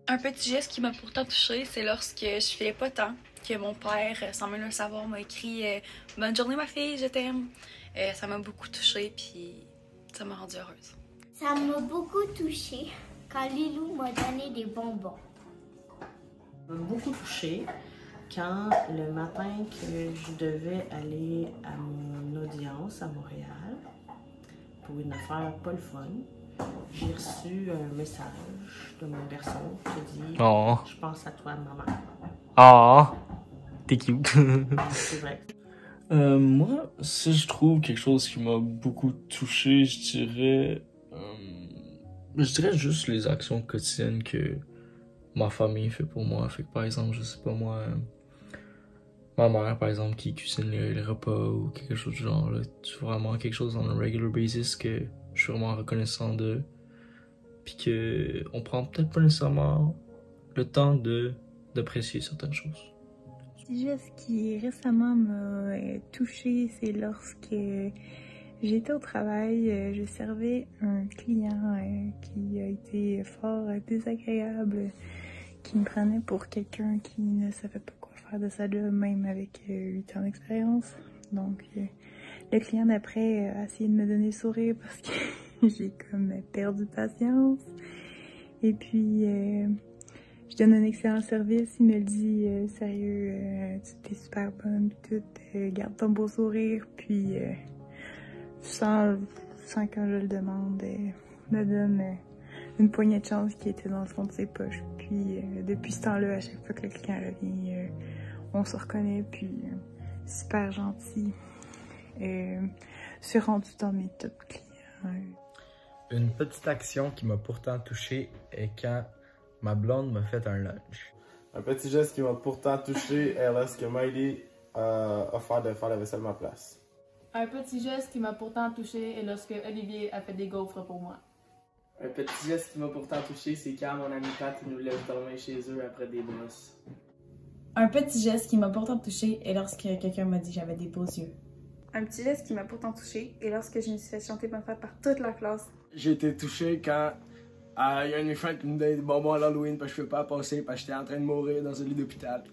Un petit geste qui m'a pourtant touchée, c'est lorsque je filais pas tant, que mon père, sans même le savoir, m'a écrit Bonne journée ma fille, je t'aime. Ça m'a beaucoup touchée, puis ça m'a rendue heureuse. Ça m'a beaucoup touchée quand Lilou m'a donné des bonbons. Ça m'a beaucoup touchée quand le matin que je devais aller à mon audience à Montréal pour une affaire pas le fun, j'ai reçu un message de mon garçon qui dit Oh. Je pense à toi, maman. Oh, t'es cute. C'est vrai. Moi, si je trouve quelque chose qui m'a beaucoup touché, je dirais juste les actions quotidiennes que ma famille fait pour moi. Fait que par exemple, je sais pas moi, ma mère par exemple qui cuisine les repas ou quelque chose du genre, là, c'est vraiment quelque chose on a regular basis que je suis vraiment reconnaissant de. Puis que on prend peut-être pas nécessairement le temps d'apprécier certaines choses. Un petit geste qui récemment m'a touchée, c'est lorsque j'étais au travail, je servais un client qui a été fort désagréable, qui me prenait pour quelqu'un qui ne savait pas quoi faire de sa job, même avec 8 ans d'expérience. Donc le client d'après a essayé de me donner le sourire parce que j'ai comme perdu patience. Et puis je donne un excellent service, il me le dit sérieux, tu t'es super bonne, tout, garde ton beau sourire, puis sans quand je le demande, me donne une poignée de chance qui était dans le fond de ses poches. Puis depuis ce temps-là, à chaque fois que le client revient, on se reconnaît, puis super gentil. suis rendu dans mes top clients. Une petite action qui m'a pourtant touché est quand ma blonde m'a fait un lunch. Un petit geste qui m'a pourtant touché est lorsque Miley a offert de faire la vaisselle à ma place. Un petit geste qui m'a pourtant touché est lorsque Olivier a fait des gaufres pour moi. Un petit geste qui m'a pourtant touché, c'est quand mon ami Pat nous lève dormir chez eux après des brosses. Un petit geste qui m'a pourtant touché est lorsque quelqu'un m'a dit que j'avais des beaux yeux. Un petit geste qui m'a pourtant touché est lorsque je me suis fait chanter bonne fête par toute la classe. J'ai été touché quand il y a une fête qui me donnait des bonbons à l'Halloween parce que je ne pouvais pas passer parce que j'étais en train de mourir dans un lit d'hôpital.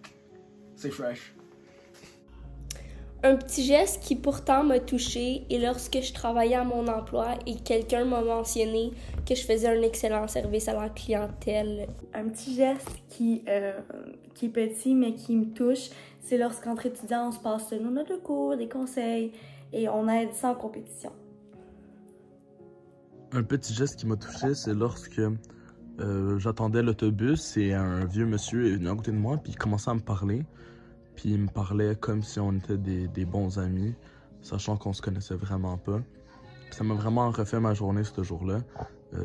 C'est fresh. Un petit geste qui pourtant m'a touchée est lorsque je travaillais à mon emploi et quelqu'un m'a mentionné que je faisais un excellent service à la clientèle. Un petit geste qui est petit mais qui me touche, c'est lorsqu'entre étudiants on se passe nos notes de cours, des conseils et on aide sans compétition. Un petit geste qui m'a touché, c'est lorsque j'attendais l'autobus et un vieux monsieur est venu à côté de moi puis il commençait à me parler. Puis il me parlait comme si on était des bons amis, sachant qu'on se connaissait vraiment pas. Puis ça m'a vraiment refait ma journée ce jour-là.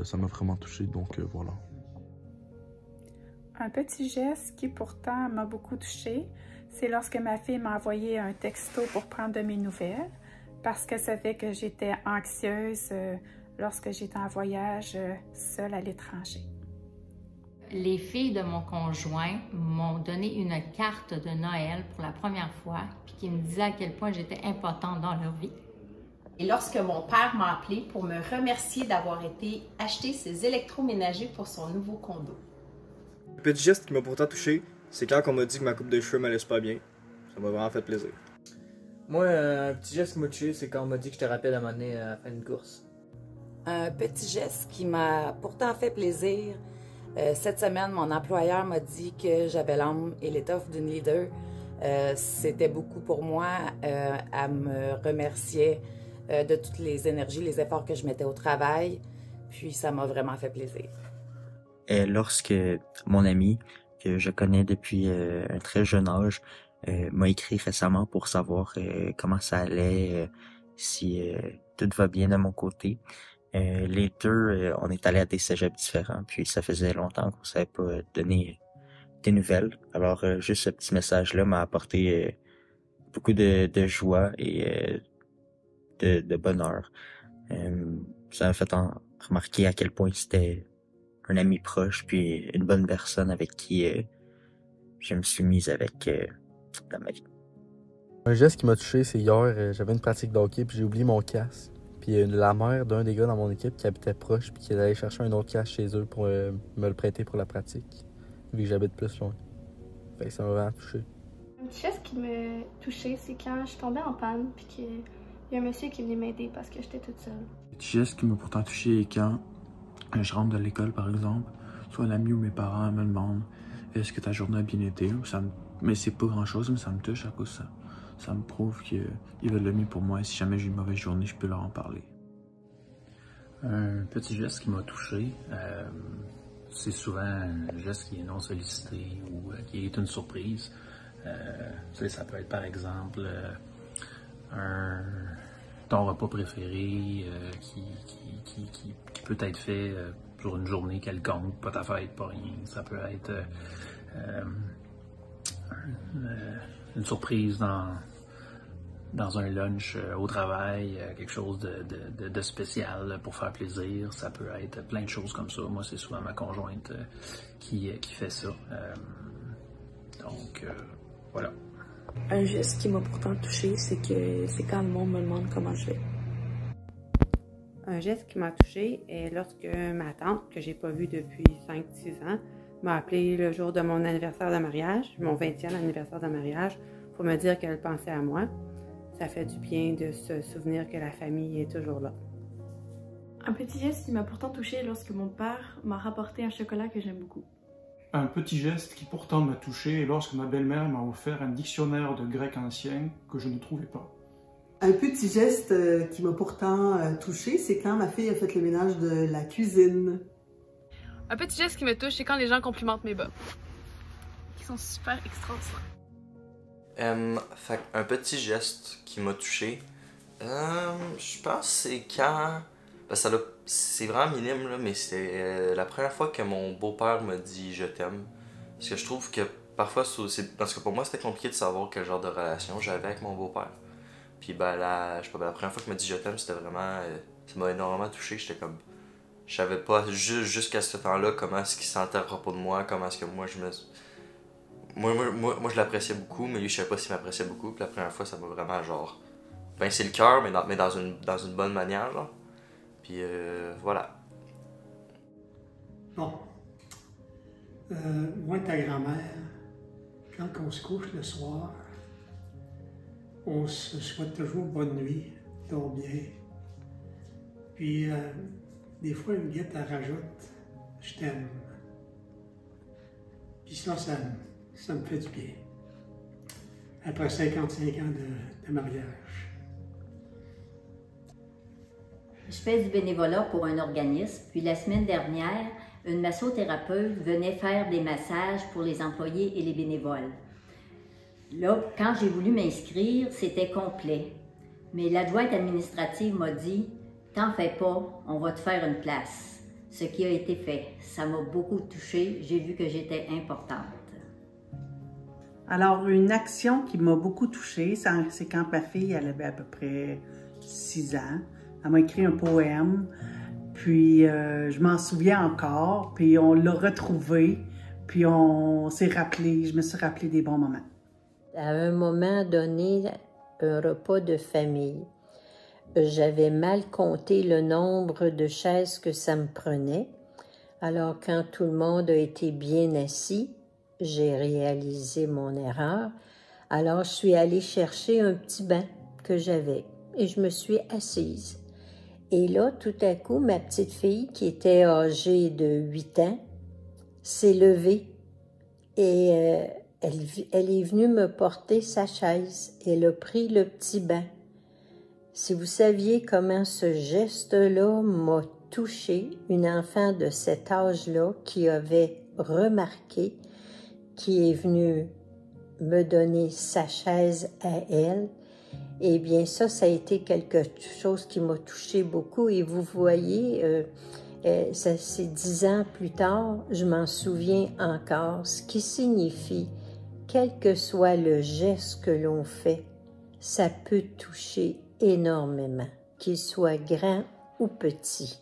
Ça m'a vraiment touché, donc voilà. Un petit geste qui pourtant m'a beaucoup touchée, c'est lorsque ma fille m'a envoyé un texto pour prendre de mes nouvelles, parce qu'elle savait que j'étais anxieuse lorsque j'étais en voyage seule à l'étranger. Les filles de mon conjoint m'ont donné une carte de Noël pour la première fois, puis qui me disait à quel point j'étais importante dans leur vie. Et lorsque mon père m'a appelé pour me remercier d'avoir été acheter ses électroménagers pour son nouveau condo. Le petit geste qui m'a pourtant touché, c'est quand on m'a dit que ma coupe de cheveux m'allait super bien. Ça m'a vraiment fait plaisir. Moi, un petit geste qui m'a touché, c'est quand on m'a dit que j'étais rapide à m'amener à la fin d'une course. Un petit geste qui m'a pourtant fait plaisir. Cette semaine, mon employeur m'a dit que j'avais l'âme et l'étoffe d'une leader. C'était beaucoup pour moi. Elle me remerciait de toutes les énergies, les efforts que je mettais au travail. Puis ça m'a vraiment fait plaisir. Lorsque mon ami, que je connais depuis un très jeune âge, m'a écrit récemment pour savoir comment ça allait, si tout va bien de mon côté. Les deux, on est allés à des cégeps différents, puis ça faisait longtemps qu'on savait pas donner des nouvelles. Alors, juste ce petit message-là m'a apporté beaucoup de joie et de bonheur. Ça m'a fait remarquer à quel point c'était un ami proche, puis une bonne personne avec qui je me suis mise avec dans ma vie. Un geste qui m'a touché, c'est hier, j'avais une pratique de hockey, puis j'ai oublié mon casque. Puis la mère d'un des gars dans mon équipe qui habitait proche puis qui allait chercher un autre casque chez eux pour me le prêter pour la pratique. vu que j'habite plus loin. Fait que ça m'a vraiment touché. Un petit geste qui m'a touchée, c'est quand je tombais en panne, puis qu'il y a un monsieur qui venait m'aider parce que j'étais toute seule. Un petit geste qui m'a pourtant touché est quand je rentre de l'école, par exemple, soit l'ami ou mes parents me demandent est-ce que ta journée a bien été. Mais c'est pas grand-chose, mais ça me touche à cause de ça. Ça me prouve qu'ils veulent le mieux pour moi et si jamais j'ai une mauvaise journée, je peux leur en parler. Un petit geste qui m'a touché, c'est souvent un geste qui est non sollicité ou qui est une surprise. Ça peut être par exemple ton repas préféré qui peut être fait sur une journée quelconque, pas ta fête, pas rien. Ça peut être une surprise dans un lunch au travail, quelque chose de spécial pour faire plaisir. Ça peut être plein de choses comme ça. Moi, c'est souvent ma conjointe qui fait ça. Donc, voilà. Un geste qui m'a pourtant touchée, c'est quand le monde me demande comment je vais. Un geste qui m'a touchée est lorsque ma tante, que j'ai pas vue depuis 5-6 ans, m'a appelé le jour de mon anniversaire de mariage, mon 20e anniversaire de mariage, pour me dire qu'elle pensait à moi. Ça fait du bien de se souvenir que la famille est toujours là. Un petit geste qui m'a pourtant touchée lorsque mon père m'a rapporté un chocolat que j'aime beaucoup. Un petit geste qui pourtant m'a touché est lorsque ma belle-mère m'a offert un dictionnaire de grec ancien que je ne trouvais pas. Un petit geste qui m'a pourtant touché, c'est quand ma fille a fait le ménage de la cuisine. Un petit geste qui me touche, c'est quand les gens complimentent mes bas. Ils sont super extraordinaires. Un petit geste qui m'a touché, je pense que c'est quand... c'est vraiment minime, là, mais c'est la première fois que mon beau-père m'a dit « je t'aime ». Parce que je trouve que parfois, parce que pour moi, c'était compliqué de savoir quel genre de relation j'avais avec mon beau-père. Puis la première fois qu'il m'a dit « je t'aime », c'était vraiment... ça m'a énormément touché. J'étais comme... Je savais pas jusqu'à ce temps-là comment est-ce qu'il sentait à propos de moi, comment est-ce que moi je me... Moi je l'appréciais beaucoup, mais lui je savais pas s'il m'appréciait beaucoup. Puis la première fois, ça m'a vraiment genre... pincé le cœur, mais dans une bonne manière, genre. Puis voilà. Bon. Moi et ta grand-mère, quand on se couche le soir, on se souhaite toujours bonne nuit, dors bien. Puis des fois, une guette, elle rajoute « je t'aime ». Puis ça me fait du bien. Après 55 ans de mariage. Je fais du bénévolat pour un organisme, puis la semaine dernière, une massothérapeute venait faire des massages pour les employés et les bénévoles. Là, quand j'ai voulu m'inscrire, c'était complet. Mais l'adjointe administrative m'a dit « T'en fais pas, on va te faire une place ». Ce qui a été fait. Ça m'a beaucoup touchée, j'ai vu que j'étais importante. Alors, une action qui m'a beaucoup touchée, c'est quand ma fille, elle avait à peu près 6 ans. Elle m'a écrit un poème, puis je m'en souviens encore, puis on l'a retrouvé, puis on s'est rappelé, je me suis rappelé des bons moments. À un moment donné, un repas de famille, j'avais mal compté le nombre de chaises que ça me prenait. Alors, quand tout le monde a été bien assis, j'ai réalisé mon erreur. Alors, je suis allée chercher un petit banc que j'avais et je me suis assise. Et là, tout à coup, ma petite fille, qui était âgée de 8 ans, s'est levée et elle est venue me porter sa chaise. Elle a pris le petit banc. Si vous saviez comment ce geste-là m'a touchée, une enfant de cet âge-là qui avait remarqué, qui est venue me donner sa chaise à elle, eh bien ça a été quelque chose qui m'a touchée beaucoup. Et vous voyez, ça c'est 10 ans plus tard, je m'en souviens encore, ce qui signifie, quel que soit le geste que l'on fait, ça peut toucher énormément, qu'il soit grand ou petit.